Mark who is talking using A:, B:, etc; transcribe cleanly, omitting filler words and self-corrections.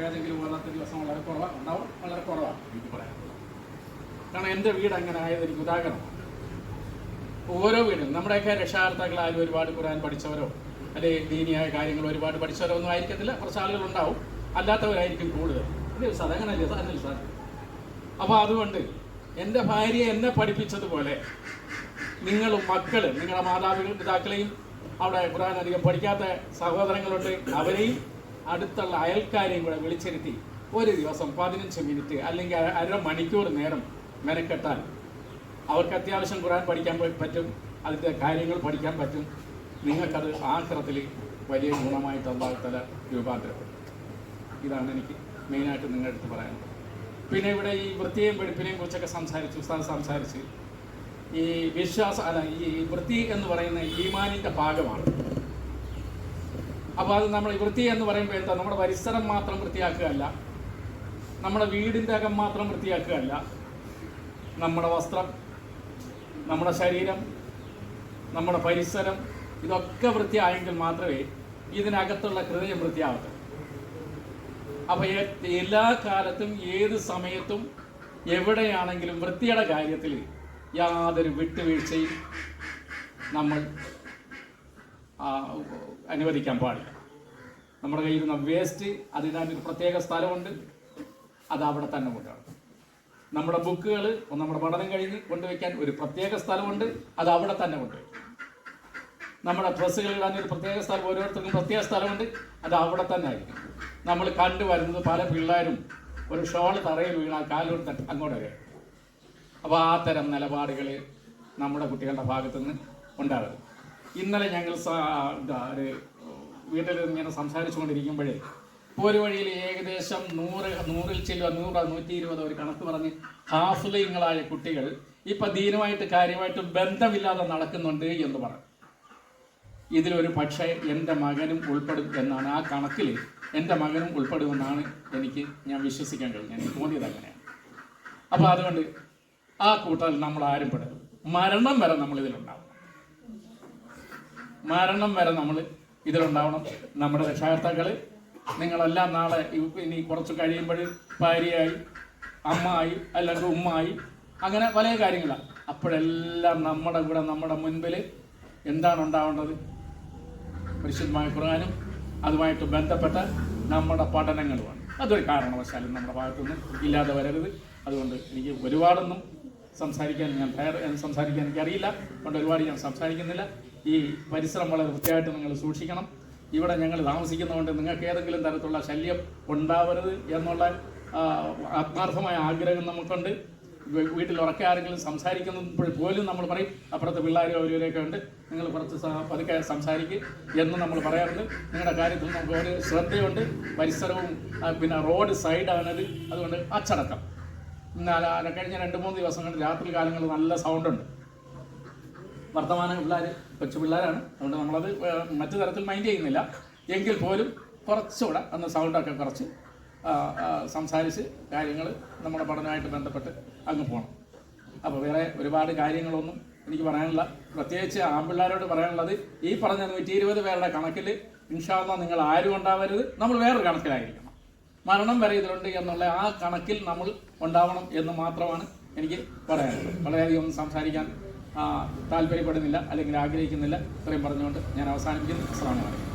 A: ഏതെങ്കിലും ഓതാത്ത ദിവസം വളരെ ഉണ്ടാവും, വളരെ കുറവാണ് എനിക്ക് പറയാനുള്ളത്. കാരണം എൻ്റെ വീട് അങ്ങനെ ആയത് എനിക്ക് ഉദാഹരണമാണ്. ഓരോ വീടും നമ്മുടെയൊക്കെ രക്ഷാകർത്താക്കളായാലും ഒരുപാട് ഖുർആൻ പഠിച്ചവരോ അല്ലെങ്കിൽ ദീനിയായ കാര്യങ്ങൾ ഒരുപാട് പഠിച്ചവരോ ഒന്നും ആയിരിക്കത്തില്ല. കുറച്ച് ആളുകളുണ്ടാവും, അല്ലാത്തവരായിരിക്കും കൂടുതൽ. അതങ്ങനല്ലേ സാധനം സാർ. അപ്പോൾ അതുകൊണ്ട് എൻ്റെ ഭാര്യ എന്നെ പഠിപ്പിച്ചതുപോലെ നിങ്ങളും മക്കൾ, നിങ്ങളുടെ മാതാപിതാക്കളെയും അവിടെ ഖുർആൻ അധികം പഠിക്കാത്ത സഹോദരങ്ങളുണ്ട്, അവരെയും അടുത്തുള്ള അയൽക്കാരെയും കൂടെ വിളിച്ചിരുത്തി ഒരു ദിവസം 15 മിനിറ്റ് അല്ലെങ്കിൽ അരമണിക്കൂർ നേരം മെനക്കെട്ടാൽ അവർക്ക് അത്യാവശ്യം ഖുർആൻ പഠിക്കാൻ പറ്റും, അതിൻ്റെ കാര്യങ്ങൾ പഠിക്കാൻ പറ്റും. നിങ്ങൾക്കത് ആഖിറത്തിൽ വലിയ ഗുണമായിട്ട് അല്ലാഹു തആല രൂപാന്തരപ്പെടും. ഇതാണ് എനിക്ക് മെയിനായിട്ട് നിങ്ങളുടെ അടുത്ത് പറയാനുള്ളത്. പിന്നെ ഇവിടെ ഈ വൃത്തിയെയും വെടിപ്പിനെയും കുറിച്ചൊക്കെ സംസാരിച്ച് ഈ ഈ വൃത്തി എന്ന് പറയുന്ന ഈമാനിൻ്റെ ഭാഗമാണ്. അപ്പോൾ അത് നമ്മൾ വൃത്തി എന്ന് പറയുമ്പോൾ എന്താ, നമ്മുടെ പരിസരം മാത്രം വൃത്തിയാക്കുകയല്ല, നമ്മുടെ വീടിൻ്റെ അകം മാത്രം വൃത്തിയാക്കുകയല്ല, നമ്മുടെ വസ്ത്രം, നമ്മുടെ ശരീരം, നമ്മുടെ പരിസരം ഇതൊക്കെ വൃത്തിയായെങ്കിൽ മാത്രമേ ഇതിനകത്തുള്ള ഹൃദയം വൃത്തിയാവട്ടെ. അപ്പോൾ എല്ലാ കാലത്തും ഏത് സമയത്തും എവിടെയാണെങ്കിലും വൃത്തിയുടെ കാര്യത്തിൽ യാതൊരു വിട്ടുവീഴ്ചയും നമ്മൾ അനുവദിക്കാൻ പാടില്ല. നമ്മുടെ കയ്യിൽ നിന്ന് വേസ്റ്റ് അതിനൊരു പ്രത്യേക സ്ഥലമുണ്ട്, അത് അവിടെ തന്നെ കൊണ്ടുപോകണം. നമ്മുടെ ബുക്കുകൾ നമ്മുടെ പഠനം കഴിഞ്ഞ് കൊണ്ടുവയ്ക്കാൻ ഒരു പ്രത്യേക സ്ഥലമുണ്ട്, അത് അവിടെ തന്നെ കൊണ്ടുവയ്ക്കും. നമ്മുടെ ഡ്രസ്സുകൾ ഇടാൻ ഒരു പ്രത്യേക സ്ഥലം, ഓരോരുത്തർക്കും പ്രത്യേക സ്ഥലമുണ്ട്, അത് അവിടെ തന്നെ ആയിരിക്കും. നമ്മൾ കണ്ടുവരുന്നത് പല പിള്ളേരും ഒരു ഷോള് തറയിൽ വീണാൽ കാലോട്ട് അങ്ങോട്ട് വരും. അപ്പോൾ ആ തരം നിലപാടുകൾ നമ്മുടെ കുട്ടികളുടെ ഭാഗത്തു നിന്ന് ഉണ്ടാകും. ഇന്നലെ ഞങ്ങൾ ഒരു വീട്ടിൽ ഇങ്ങനെ സംസാരിച്ചു കൊണ്ടിരിക്കുമ്പോഴേ ഒരു വഴിയിൽ ഏകദേശം 100-120 ഒരു കണക്ക് പറഞ്ഞ് ഹാഫിളീങ്ങളായ കുട്ടികൾ ഇപ്പം ദീനുമായിട്ട് കാര്യമായിട്ട് ബന്ധമില്ലാതെ നടക്കുന്നുണ്ട് എന്ന് പറഞ്ഞു. ഇതിലൊരു പക്ഷേ എൻ്റെ മകനും ഉൾപ്പെടും എന്നാണ്, ആ കണക്കിൽ എൻ്റെ മകനും ഉൾപ്പെടുമെന്നാണ് ഞാൻ വിശ്വസിക്കാൻ കഴിഞ്ഞത്. എനിക്ക് തോന്നിയത് അങ്ങനെയാണ്. അപ്പോൾ അതുകൊണ്ട് ആ കൂട്ടത്തിൽ നമ്മൾ ആരും പെടരുത്. മരണം വരെ നമ്മൾ ഇതിലുണ്ടാവണം. മരണം വരെ നമ്മൾ ഇതിലുണ്ടാവണം. നമ്മുടെ രക്ഷാകർത്താക്കൾ നിങ്ങളെല്ലാം നാളെ ഇനി കുറച്ച് കഴിയുമ്പോൾ ഭാര്യയായി, അമ്മായി, അല്ലെങ്കിൽ ഉമ്മായി, അങ്ങനെ പല കാര്യങ്ങളാണ്. അപ്പോഴെല്ലാം നമ്മുടെ കൂടെ നമ്മുടെ മുൻപിൽ എന്താണ് ഉണ്ടാവേണ്ടത്? പരിശുദ്ധമായ ഖുർആനും അതുമായിട്ട് ബന്ധപ്പെട്ട നമ്മുടെ പഠനങ്ങളുമാണ്. അതൊരു കാരണവശാലും നമ്മുടെ ഭാഗത്തുനിന്ന് ഇല്ലാതെ വരരുത്. അതുകൊണ്ട് എനിക്ക് ഒരുപാടൊന്നും സംസാരിക്കാൻ എനിക്കറിയില്ല, അതുകൊണ്ട് ഒരുപാട് ഞാൻ സംസാരിക്കുന്നില്ല. ഈ പരിസരം വളരെ വൃത്തിയായിട്ട് നിങ്ങൾ സൂക്ഷിക്കണം. ഇവിടെ ഞങ്ങൾ താമസിക്കുന്നതുകൊണ്ട് നിങ്ങൾക്ക് ഏതെങ്കിലും തരത്തിലുള്ള ശല്യം ഉണ്ടാവരുത് എന്നുള്ള ആത്മാർത്ഥമായ ആഗ്രഹം നമുക്കുണ്ട്. വീട്ടിൽ ഉറക്കെ ആരെങ്കിലും സംസാരിക്കുമ്പോൾ പോലും നമ്മൾ പറയും, അപ്പുറത്തെ പിള്ളേരും അവരവരൊക്കെ ഉണ്ട്, നിങ്ങൾ കുറച്ച് പതുക്കെ സംസാരിക്കുക എന്ന് നമ്മൾ പറയാറുണ്ട്. നിങ്ങളുടെ കാര്യത്തിൽ നമുക്ക് ഒരു ശ്രദ്ധയുണ്ട്. പരിസരവും പിന്നെ റോഡ് സൈഡാണത്, അതുകൊണ്ട് അച്ചടക്കം. കഴിഞ്ഞ 2-3 ദിവസം കൊണ്ട് രാത്രി കാലങ്ങളിൽ നല്ല സൗണ്ടുണ്ട്. വർത്തമാന പിള്ളേർ കൊച്ചു പിള്ളേരാണ്, അതുകൊണ്ട് നമ്മളത് മറ്റു തരത്തിൽ മൈൻഡ് ചെയ്യുന്നില്ല. എങ്കിൽ പോലും കുറച്ചുകൂടെ അന്ന് സൗണ്ടൊക്കെ കുറച്ച് സംസാരിച്ച് കാര്യങ്ങൾ നമ്മുടെ പഠനമായിട്ട് ബന്ധപ്പെട്ട് അങ്ങ് പോകണം. അപ്പോൾ വേറെ ഒരുപാട് കാര്യങ്ങളൊന്നും എനിക്ക് പറയാനില്ല. പ്രത്യേകിച്ച് ആൺപിള്ളേരോട് പറയാനുള്ളത്, ഈ പറഞ്ഞ 120 പേരുടെ കണക്കിൽ ഇൻഷാ അല്ലാഹ് നിങ്ങൾ ആരും ഉണ്ടാവരുത്. നമ്മൾ വേറൊരു കണക്കിലായിരിക്കണം. മരണം വരെ ഇതിലുണ്ട് എന്നുള്ള ആ കണക്കിൽ നമ്മൾ ഉണ്ടാവണം എന്ന് മാത്രമാണ് എനിക്ക് പറയാനുള്ളത്. വളരെയധികം സംസാരിക്കാൻ താല്പര്യപ്പെടുന്നില്ല, അല്ലെങ്കിൽ ആഗ്രഹിക്കുന്നില്ല. ഇത്രയും പറഞ്ഞുകൊണ്ട് ഞാൻ അവസാനിപ്പിക്കുന്നു. അസ്സലാമു അലൈക്കും.